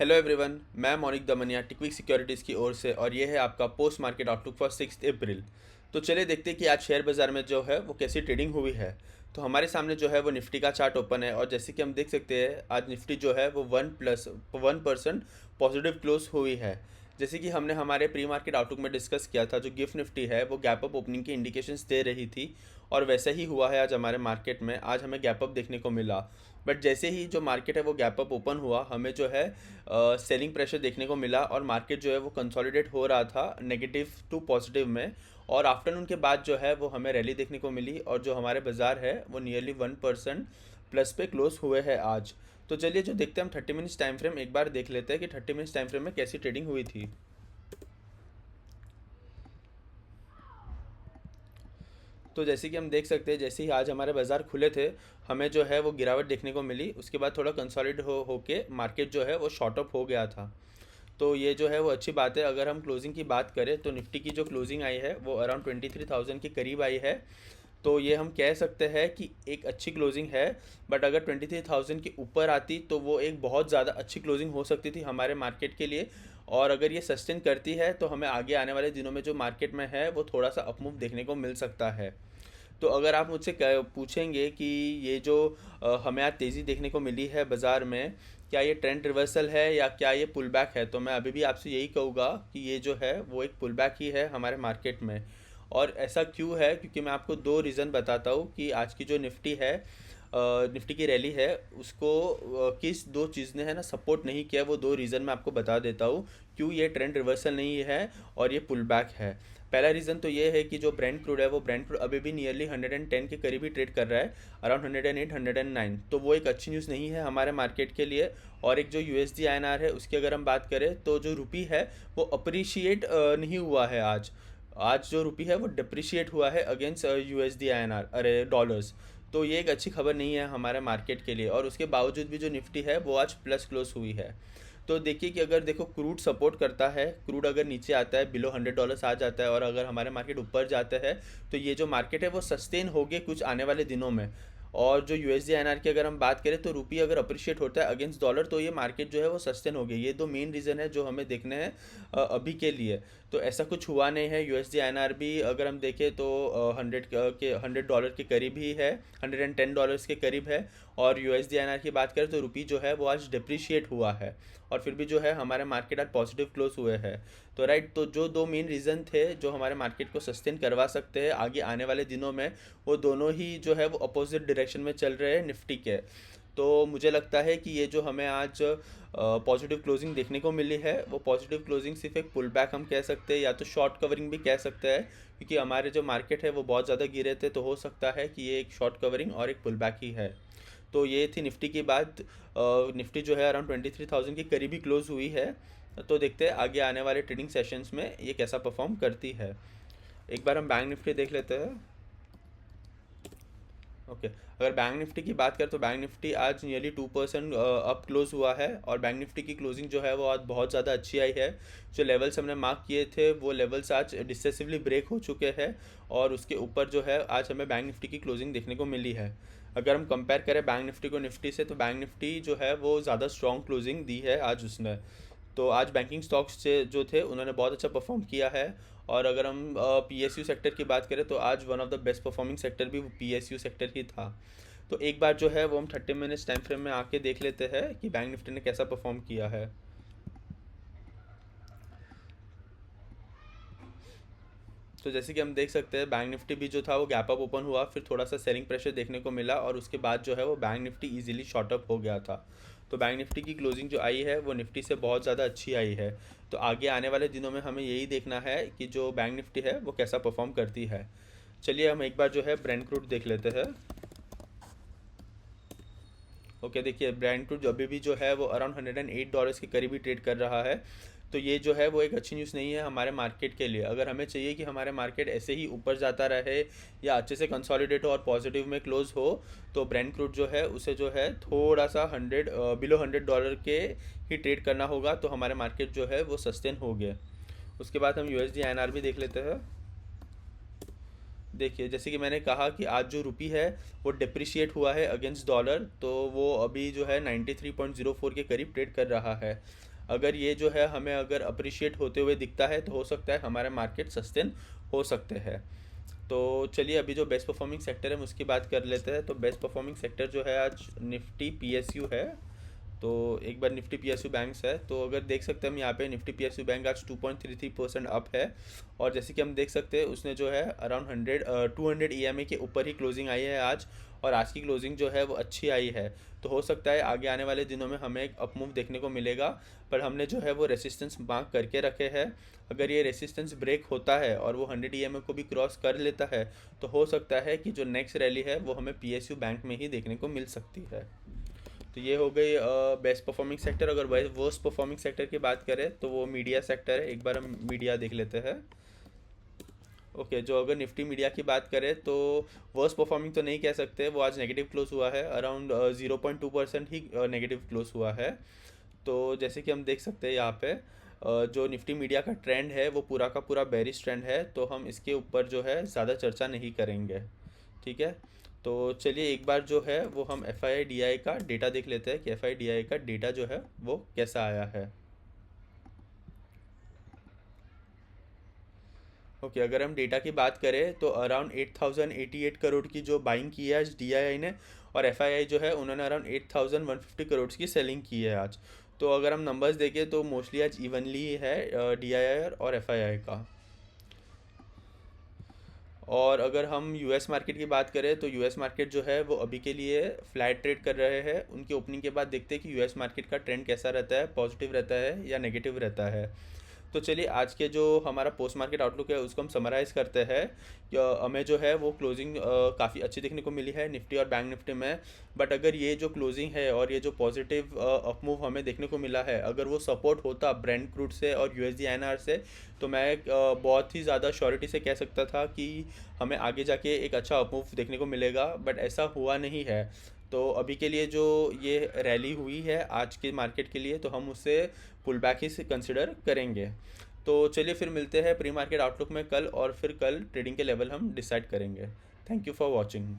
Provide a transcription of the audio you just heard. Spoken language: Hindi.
हेलो एवरीवन, मैं मौनिक दमनिया टिकविक सिक्योरिटीज़ की ओर से और ये है आपका पोस्ट मार्केट आउटलुक फॉर 6 अप्रैल। तो चलिए देखते हैं कि आज शेयर बाज़ार में जो है वो कैसी ट्रेडिंग हुई है। तो हमारे सामने जो है वो निफ्टी का चार्ट ओपन है और जैसे कि हम देख सकते हैं आज निफ्टी जो है वो 1% पॉजिटिव क्लोज हुई है। जैसे कि हमने हमारे प्री मार्केट आउटलुक में डिस्कस किया था, जो गिफ्ट निफ्टी है वो गैप अप ओपनिंग की इंडिकेशंस दे रही थी और वैसा ही हुआ है आज हमारे मार्केट में। आज हमें गैप अप देखने को मिला, बट जैसे ही जो मार्केट है वो गैप अप ओपन हुआ हमें जो है सेलिंग प्रेशर देखने को मिला और मार्केट जो है वो कंसोलिडेट हो रहा था नेगेटिव टू पॉजिटिव में। और आफ्टरनून के बाद जो है वो हमें रैली देखने को मिली और जो हमारे बाज़ार है वो नियरली 1% प्लस पे क्लोज हुए हैं आज। तो चलिए जो देखते हैं हम 30 मिनट्स टाइम फ्रेम एक बार देख लेते हैं कि 30 मिनट्स टाइम फ्रेम में कैसी ट्रेडिंग हुई थी। तो जैसे कि हम देख सकते हैं, जैसे ही आज हमारे बाज़ार खुले थे हमें जो है वो गिरावट देखने को मिली। उसके बाद थोड़ा कंसोलिडेट होके मार्केट जो है वो शॉर्ट अप हो गया था। तो ये जो है वो अच्छी बात है। अगर हम क्लोजिंग की बात करें तो निफ्टी की जो क्लोजिंग आई है वो अराउंड 23,000 के करीब आई है। तो ये हम कह सकते हैं कि एक अच्छी क्लोजिंग है। बट अगर 23,000 के ऊपर आती तो वो एक बहुत ज़्यादा अच्छी क्लोजिंग हो सकती थी हमारे मार्केट के लिए। और अगर ये सस्टेन करती है तो हमें आगे आने वाले दिनों में जो मार्केट में है वो थोड़ा सा अपमूव देखने को मिल सकता है। तो अगर आप मुझसे पूछेंगे कि ये जो हमें आज तेज़ी देखने को मिली है बाज़ार में, क्या ये ट्रेंड रिवर्सल है या क्या ये पुल बैक है, तो मैं अभी भी आपसे यही कहूँगा कि ये जो है वो एक पुल बैक ही है हमारे मार्केट में। और ऐसा क्यों है, क्योंकि मैं आपको दो रीज़न बताता हूँ कि आज की जो निफ्टी है, निफ्टी की रैली है उसको किस दो चीज़ ने है ना सपोर्ट नहीं किया। वो दो रीज़न मैं आपको बता देता हूँ क्यों ये ट्रेंड रिवर्सल नहीं है और ये पुल बैक है। पहला रीज़न तो ये है कि जो ब्रेंट क्रूड है वो ब्रेंट क्रूड अभी भी नियरली 110 के करीब ही ट्रेड कर रहा है, अराउंड 108 109। तो वो एक अच्छी न्यूज़ नहीं है हमारे मार्केट के लिए। और एक जो यूएसडी आईएनआर है उसकी अगर हम बात करें तो जो रुपी है वो अप्रिशिएट नहीं हुआ है आज। आज जो रुपी है वो डिप्रिशिएट हुआ है अगेंस्ट यूएसडी आईएनआर, अरे डॉलर्स। तो ये एक अच्छी खबर नहीं है हमारे मार्केट के लिए। और उसके बावजूद भी जो निफ्टी है वो आज प्लस क्लोज हुई है। तो देखिए कि अगर देखो क्रूड सपोर्ट करता है, क्रूड अगर नीचे आता है बिलो $100 आ जाता है और अगर हमारे मार्केट ऊपर जाता है तो ये जो मार्केट है वो सस्टेन होगी कुछ आने वाले दिनों में। और जो यूएसडी आईएनआर की अगर हम बात करें तो रुपी अगर अप्रिशिएट होता है अगेंस्ट डॉलर तो ये मार्केट जो है वो सस्टेन हो गई। ये दो मेन रीज़न है जो हमें देखने हैं अभी के लिए। तो ऐसा कुछ हुआ नहीं है। यूएसडी आईएनआर भी अगर हम देखें तो 100 डॉलर के करीब ही है, $110 के करीब है। और यूएसडी आईएनआर की बात करें तो रुपी जो है वो आज डिप्रिशिएट हुआ है और फिर भी जो है हमारे मार्केट आज पॉजिटिव क्लोज हुए हैं। तो राइट, तो जो दो मेन रीज़न थे जो हमारे मार्केट को सस्टेन करवा सकते हैं आगे आने वाले दिनों में, वो दोनों ही जो है वो अपोजिट डायरेक्शन में चल रहे हैं निफ्टी के। तो मुझे लगता है कि ये जो हमें आज पॉजिटिव क्लोजिंग देखने को मिली है वो पॉजिटिव क्लोजिंग सिर्फ एक पुल बैक हम कह सकते हैं या तो शॉर्ट कवरिंग भी कह सकते हैं, क्योंकि हमारे जो मार्केट है वो बहुत ज़्यादा गिरे थे। तो हो सकता है कि ये एक शॉर्ट कवरिंग और एक पुल बैक ही है। तो ये थी निफ्टी की बात। निफ्टी जो है अराउंड 23,000 के करीब ही क्लोज हुई है। तो देखते हैं आगे आने वाले ट्रेडिंग सेशंस में ये कैसा परफॉर्म करती है। एक बार हम बैंक निफ्टी देख लेते हैं। ओके, अगर बैंक निफ्टी की बात करें तो बैंक निफ्टी आज नियरली 2% अप क्लोज हुआ है और बैंक निफ्टी की क्लोजिंग जो है वो आज बहुत ज़्यादा अच्छी आई है। जो लेवल्स हमने मार्क किए थे वो लेवल्स आज डिसेसिवली ब्रेक हो चुके हैं और उसके ऊपर जो है आज हमें बैंक निफ्टी की क्लोजिंग देखने को मिली है। अगर हम कंपेयर करें बैंक निफ्टी को निफ्टी से तो बैंक निफ्टी जो है वो ज़्यादा स्ट्रॉन्ग क्लोजिंग दी है आज उसने। तो आज बैंकिंग स्टॉक्स से जो थे उन्होंने बहुत अच्छा परफॉर्म किया है। और अगर हम पीएसयू सेक्टर की बात करें तो आज one of the best performing sector भी वो पीएसयू सेक्टर ही था। तो एक बार जो है वो हम 30 मिनट्स टाइम फ्रेम में आके देख लेते हैं कि बैंक निफ्टी ने कैसा परफॉर्म किया है। तो जैसे कि हम देख सकते हैं बैंक निफ्टी भी जो था वो गैप अप ओपन हुआ, फिर थोड़ा सा सेलिंग प्रेशर देखने को मिला और उसके बाद जो है वो bank Nifty easily short up हो गया था। तो बैंक निफ्टी की क्लोजिंग जो आई है वो निफ्टी से बहुत ज़्यादा अच्छी आई है। तो आगे आने वाले दिनों में हमें यही देखना है कि जो बैंक निफ्टी है वो कैसा परफॉर्म करती है। चलिए हम एक बार जो है ब्रेंट क्रूड देख लेते हैं। ओके, देखिए ब्रेंट क्रूड अभी भी जो है वो अराउंड $108 के करीब ही ट्रेड कर रहा है। तो ये जो है वो एक अच्छी न्यूज़ नहीं है हमारे मार्केट के लिए। अगर हमें चाहिए कि हमारे मार्केट ऐसे ही ऊपर जाता रहे या अच्छे से कंसोलिडेट हो और पॉजिटिव में क्लोज हो, तो ब्रेंट क्रूड जो है उसे जो है थोड़ा सा बिलो $100 के ही ट्रेड करना होगा तो हमारे मार्केट जो है वो सस्टेन हो गया। उसके बाद हम यूएसडी आईएनआर भी देख लेते हैं। देखिए जैसे कि मैंने कहा कि आज जो रुपी है वो डिप्रिशिएट हुआ है अगेंस्ट डॉलर, तो वो अभी जो है 93.04 के करीब ट्रेड कर रहा है। अगर ये जो है हमें अगर अप्रिशिएट होते हुए दिखता है तो हो सकता है हमारा मार्केट सस्टेन हो सकते हैं। तो चलिए अभी जो बेस्ट परफॉर्मिंग सेक्टर है हम उसकी बात कर लेते हैं। तो बेस्ट परफॉर्मिंग सेक्टर जो है आज निफ्टी पीएसयू है। तो एक बार निफ्टी पीएसयू बैंक्स है, तो अगर देख सकते हैं हम यहाँ पे निफ्टी पीएसयू बैंक आज 2.33% अप है। और जैसे कि हम देख सकते हैं उसने जो है अराउंड 200 ईएमए के ऊपर ही क्लोजिंग आई है आज। और आज की क्लोजिंग जो है वो अच्छी आई है। तो हो सकता है आगे आने वाले दिनों में हमें एक अप मूव देखने को मिलेगा। पर हमने जो है वो रेसिस्टेंस मार्क करके रखे हैं। अगर ये रेसिस्टेंस ब्रेक होता है और वो 100 ईएमए को भी क्रॉस कर लेता है तो हो सकता है कि जो नेक्स्ट रैली है वो हमें पीएसयू बैंक में ही देखने को मिल सकती है। तो ये हो गई बेस्ट परफॉर्मिंग सेक्टर। अगर वर्स्ट परफॉर्मिंग सेक्टर की बात करें तो वो मीडिया सेक्टर है। एक बार हम मीडिया देख लेते हैं। ओके, जो अगर निफ्टी मीडिया की बात करें तो वर्स्ट परफॉर्मिंग तो नहीं कह सकते, वो आज नेगेटिव क्लोज हुआ है। अराउंड 0.2% ही नेगेटिव क्लोज हुआ है। तो जैसे कि हम देख सकते हैं यहाँ पे जो निफ्टी मीडिया का ट्रेंड है वो पूरा का पूरा बेरिश ट्रेंड है। तो हम इसके ऊपर जो है ज़्यादा चर्चा नहीं करेंगे, ठीक है। तो चलिए एक बार जो है वो हम एफ आई डी आई का डेटा देख लेते हैं कि एफ आई डी आई का डेटा जो है वो कैसा आया है। ओके, अगर हम डेटा की बात करें तो अराउंड 8088 करोड़ की जो बाइंग की है आज डीआईआई ने। और एफआईआई जो है उन्होंने अराउंड 8150 करोड़ की सेलिंग की है आज। तो अगर हम नंबर्स देखें तो मोस्टली आज इवनली है डीआईआई और एफआईआई का। और अगर हम यूएस मार्केट की बात करें तो यूएस मार्केट जो है वो अभी के लिए फ्लैट ट्रेड कर रहे हैं। उनकी ओपनिंग के बाद देखते हैं कि यूएस मार्केट का ट्रेंड कैसा रहता है, पॉजिटिव रहता है या नेगेटिव रहता है। तो चलिए आज के जो हमारा पोस्ट मार्केट आउटलुक है उसको हम समराइज़ करते हैं। हमें जो है वो क्लोजिंग काफ़ी अच्छी देखने को मिली है निफ्टी और बैंक निफ्टी में। बट अगर ये जो क्लोजिंग है और ये जो पॉजिटिव अप मूव हमें देखने को मिला है अगर वो सपोर्ट होता ब्रेंट क्रूड से और यूएसडी आईएनआर से तो मैं बहुत ही ज़्यादा श्योरिटी से कह सकता था कि हमें आगे जाके एक अच्छा अप मूव देखने को मिलेगा। बट ऐसा हुआ नहीं है। तो अभी के लिए जो ये रैली हुई है आज के मार्केट के लिए तो हम उसे पुल बैक ही से कंसिडर करेंगे। तो चलिए फिर मिलते हैं प्री मार्केट आउटलुक में कल, और फिर कल ट्रेडिंग के लेवल हम डिसाइड करेंगे। Thank you for watching.